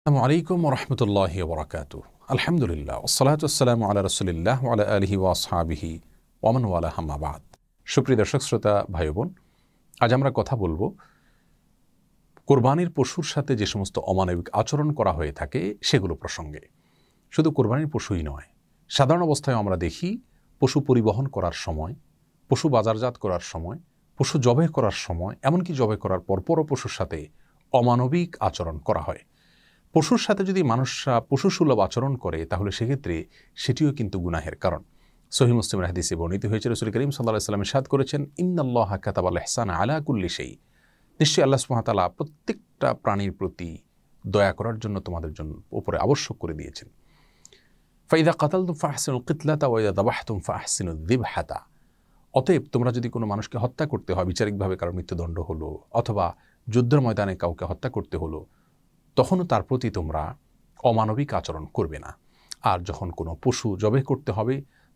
আসসালামু আলাইকুম ওয়া রাহমাতুল্লাহি ওয়া বারাকাতুহু। আলহামদুলিল্লাহ ওয়াসসালাতু ওয়াসসালামু আলা রাসূলিল্লাহ ওয়া আলা আলিহি ওয়া আসহাবিহি ওয়া মান ওয়ালা, আম্মা বা'দ। সুপ্রিয় দর্শক শ্রোতা ভাই বোন, আজ আমরা কথা বলবো কোরবানির পশুর সাথে যে সমস্ত অমানবিক আচরণ করা হয়ে থাকে সেগুলো প্রসঙ্গে। শুধু কোরবানির পশুই নয়, সাধারণ অবস্থায় আমরা দেখি পশু পরিবহন করার সময়, পশু বাজারজাত করার সময়, পশু জবাই করার সময়, এমনকি জবাই করার পরপরও পশুর সাথে অমানবিক আচরণ করা হয়। পশুর সাথে যদি মানুষরা পশুসুলভ আচরণ করে তাহলে সেক্ষেত্রে সেটিও কিন্তু গুনাহের কারণ। সহিহ মুসলিমের হাদিসে বর্ণিত হয়েছে, রাসূল করিম সাল্লাল্লাহু আলাইহি ওয়াসাল্লাম ইরশাদ করেছেন, ইন্নাল্লাহা কাতাবাল ইহসানা আলা কুল্লি শাই। নিশ্চয়ই আল্লাহ সুবহানাহু ওয়া তাআলা প্রত্যেকটা প্রাণীর প্রতি দয়া করার জন্য তোমাদের জন্য উপরে আবশ্যক করে দিয়েছেন। ফাইদা কাতালতুম ফাহসিনুল কিতলাতা ওয়া ইযা যাবাহতুম ফাহসিনুদ যিবহাতা। অতএব তোমরা যদি কোনো মানুষকে হত্যা করতে হয়, বিচারিকভাবে কারো মৃত্যুদণ্ড হলো অথবা যুদ্ধের ময়দানে কাউকে হত্যা করতে হলো, তখনও তার প্রতি তোমরা অমানবিক আচরণ করবে না। আর যখন কোনো পশু জবাই করতে হবে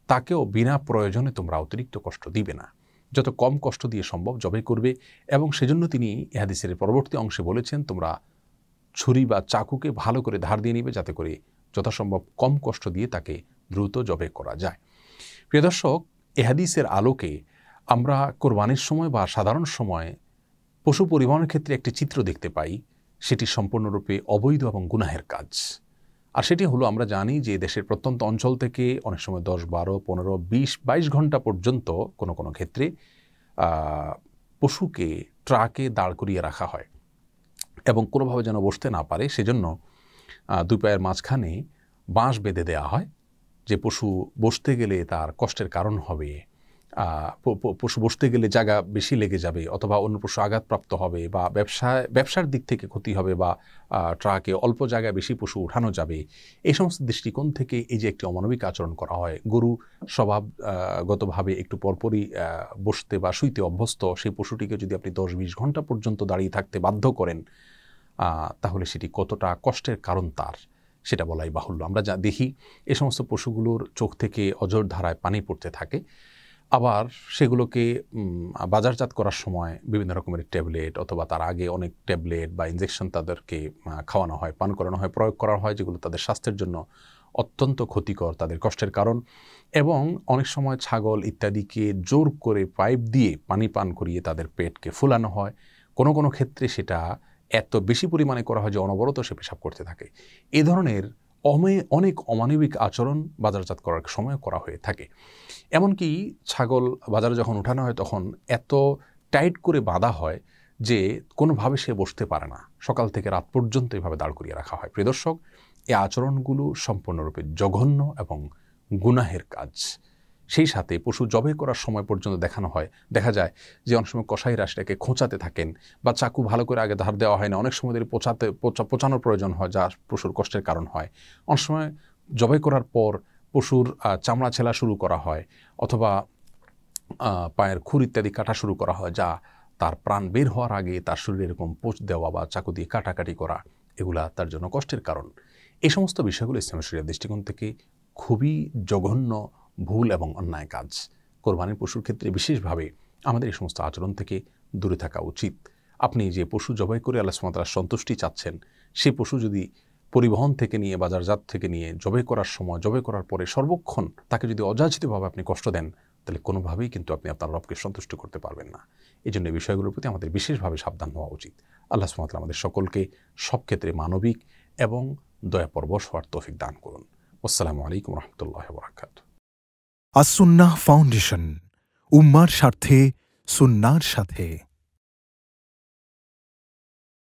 তাকেও বিনা প্রয়োজনে তোমরা অতিরিক্ত কষ্ট দিবে না, যত কম কষ্ট দিয়ে সম্ভব জবাই করবে। এবং সেজন্য তিনি এই হাদিসের পরবর্তী অংশে বলেছেন, তোমরা ছুরি বা চাকুকে ভালো করে ধার দিয়ে নিবে যাতে করে যথাসম্ভব কম কষ্ট দিয়ে তাকে দ্রুত জবাই করা যায়। প্রিয় দর্শক, এই হাদিসের আলোকে আমরা কোরবানির সময় বা সাধারণ সময় পশু পরিবহনের ক্ষেত্রে একটি চিত্র দেখতে পাই, সেটি সম্পূর্ণরূপে অবৈধ এবং গুনাহের কাজ। আর সেটি হলো, আমরা জানি যে দেশের প্রত্যন্ত অঞ্চল থেকে অনেক সময় 10, 12, 15, 20, 22 ঘন্টা পর্যন্ত কোনো কোনো ক্ষেত্রে পশুকে ট্রাকে দাঁড় করিয়ে রাখা হয় এবং কোনোভাবে যেন বসতে না পারে সেজন্য দুই পায়ের মাঝখানে বাঁশ বেঁধে দেওয়া হয়, যে পশু বসতে গেলে তার কষ্টের কারণ হবে, পশু বসতে গেলে জায়গা বেশি লেগে যাবে অথবা অন্য পশু আঘাতপ্রাপ্ত হবে বা ব্যবসার দিক থেকে ক্ষতি হবে বা ট্রাকে অল্প জায়গায় বেশি পশু উঠানো যাবে। এই সমস্ত দৃষ্টিকোণ থেকে এই যে একটি অমানবিক আচরণ করা হয়, গরু স্বভাবগতভাবে একটু পরপরই বসতে বা শুইতে অভ্যস্ত, সেই পশুটিকে যদি আপনি 10-20 ঘন্টা পর্যন্ত দাঁড়িয়ে থাকতে বাধ্য করেন, তাহলে সেটি কতটা কষ্টের কারণ তার সেটা বলাই বাহুল্য। আমরা যা দেখি এই সমস্ত পশুগুলোর চোখ থেকে অঝোর ধারায় পানি পড়তে থাকে। আবার সেগুলোকে বাজারজাত করার সময় বিভিন্ন রকমের ট্যাবলেট অথবা তার আগে অনেক ট্যাবলেট বা ইনজেকশন তাদেরকে খাওয়ানো হয়, পান করানো হয়, প্রয়োগ করা হয়, যেগুলো তাদের স্বাস্থ্যের জন্য অত্যন্ত ক্ষতিকর, তাদের কষ্টের কারণ। এবং অনেক সময় ছাগল ইত্যাদিকে জোর করে পাইপ দিয়ে পানি পান করিয়ে তাদের পেটকে ফুলানো হয়। কোনো কোনো ক্ষেত্রে সেটা এত বেশি পরিমাণে করা হয় যে অনবরত সে পেশাব করতে থাকে। এ ধরনের অনেক অমানবিক আচরণ বাজারজাত করার সময় করা হয়ে থাকে। এমনকি ছাগল বাজারে যখন উঠানো হয় তখন এত টাইট করে বাঁধা হয় যে কোনোভাবে সে বসতে পারে না, সকাল থেকে রাত পর্যন্ত এভাবে দাঁড় করিয়ে রাখা হয়। প্রিয় দর্শক, এই আচরণগুলো সম্পূর্ণরূপে জঘন্য এবং গুনাহের কাজ। সেই সাথে পশু জবাই করার সময় পর্যন্ত দেখা যায় যে অনেক সময় কসাইরা সেটাকে খোঁচাতে থাকেন বা চাকু ভালো করে আগে ধার দেওয়া হয় না, অনেক সময় পচানোর প্রয়োজন হয়, যা পশুর কষ্টের কারণ হয়। অনেক সময় জবাই করার পর পশুর চামড়া ছেলা শুরু করা হয় অথবা পায়ের খুর ইত্যাদি কাটা শুরু করা হয়, যা তার প্রাণ বের হওয়ার আগে তার শরীরে এরকম পোঁচ দেওয়া বা চাকু দিয়ে কাটাকাটি করা, এগুলা তার জন্য কষ্টের কারণ। এই সমস্ত বিষয়গুলো ইসলামী শরীয়তের দৃষ্টিকোণ থেকে খুবই জঘন্য, ভুল এবং অন্যায় কাজ। কোরবানির পশুর ক্ষেত্রে বিশেষভাবে আমাদের এই সমস্ত আচরণ থেকে দূরে থাকা উচিত। আপনি যে পশু জবাই করে আল্লাহ সুবহানাহু ওয়া তাআলার সন্তুষ্টি চাচ্ছেন, সেই পশু যদি পরিবহন থেকে নিয়ে বাজারজাত থেকে নিয়ে জবাই করার সময়, জবাই করার পরে সর্বক্ষণ তাকে যদি অযাচিতভাবে আপনি কষ্ট দেন, তাহলে কোনোভাবেই কিন্তু আপনি আপনার রবকে সন্তুষ্ট করতে পারবেন না। এই জন্য এই বিষয়গুলোর প্রতি আমাদের বিশেষভাবে সাবধান হওয়া উচিত। আল্লাহ সুবহানাহু ওয়া তাআলা আমাদের সকলকে সব ক্ষেত্রে মানবিক এবং দয়াপরবশ হওয়ার তৌফিক দান করুন। আসসালামু আলাইকুম ওয়া রাহমাতুল্লাহি ওয়া বারাকাতুহু। আস-সুন্নাহ ফাউন্ডেশন, উম্মার স্বার্থে সুন্নাহর সাথে।